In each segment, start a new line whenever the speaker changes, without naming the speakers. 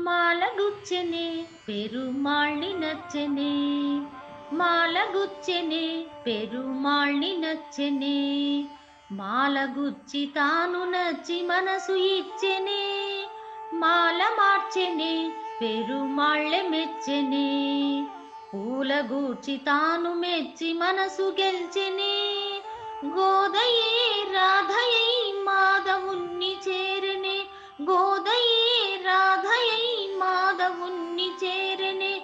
మాలగుచ్చెనే పెరుమాళ్ళి నచ్చెనే, మాలగుచ్చెనే పెరుమాళ్ళి నచ్చెనే, మాలగుచ్చి తాను నచ్చి మనసు ఇచ్చెనే, మాల మార్చెనే పెరుమాళ్ళె మెచ్చెనే, పూలగూర్చి తాను మెచ్చి మనసు గెల్చెనే, గోదయే రాధయై మాధవుణ్ణి చేరెనే, గోదయే రాధయై మాధవుణ్ణి చేరెనే,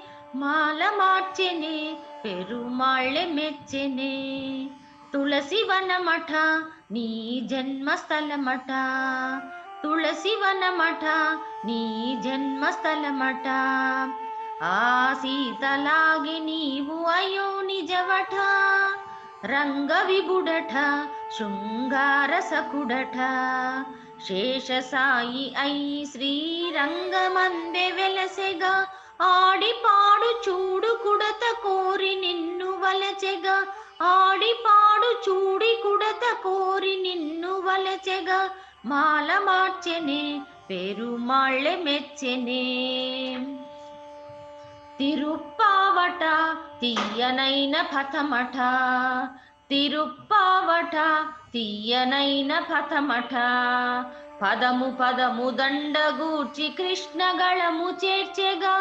మాల మార్చెనే పెరుమాళ్ళె మెచ్చెనే, తులసి వనమఠ నీ జన్మస్థలమట, తులసి వనమఠ నీ జన్మస్థలమట, ఆ సీతలాగి నీవు అయో నిజవట, రంగ విభుడట శృంగార సకుడట, శేషసాయి అయి శ్రీరంగమందె వెలసెగా, ఆడి పాడు చూడు కుడత కోరి నిన్ను వలచెగా, ఆడి పాడు చూడి కుడత కోరి నిన్ను వలచెగా, మాల మార్చెనే పెరుమాళ్ళె మెచ్చెనే, తిరుప్పావట తీయనైన పథమఠ, తిరుప్పావట తీయనైన పథమఠ, పదము పదము దండగూర్చి కృష్ణగళము చేర్చెగా,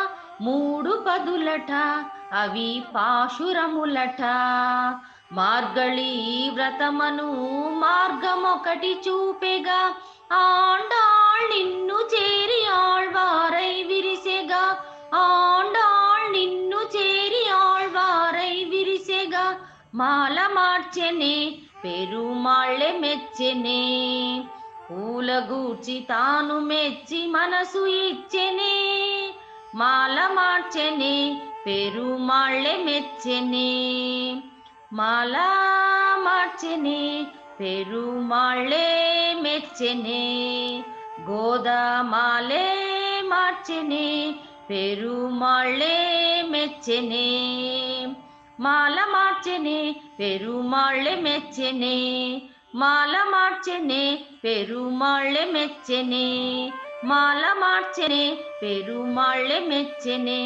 మూడు పదులట అవి పాశురములట, మార్గళీ వ్రతమను మార్గమొకటి చూపెగా, ఆండాళ్ నిన్ను చేరి ఆళ్వారై విరిసెగా, ఆండాళ్ నిన్ను చేరి ఆళ్వారై విరిసెగా, మాల మార్చెనే పెరుమాళ్ళె మెచ్చెనే, పూలగూర్చి తాను మెచ్చి మనసు ఇచ్చెనే, మాల మార్చెనే పెరుమాళ్ళె మెచ్చెనే, మాల మార్చెనే పెరుమాళ్ళె మెచ్చెనే, గోదామాలే మార్చెనే పెరుమాళ్ళె మెచ్చెనే, మాల మార్చెనే పెరుమాళ్ళె మెచ్చెనే, మాల మార్చెనే పెరుమాళ్ళె మెచ్చెనే, మాల మార్చెనే పెరుమాళ్ళె మెచ్చెనే.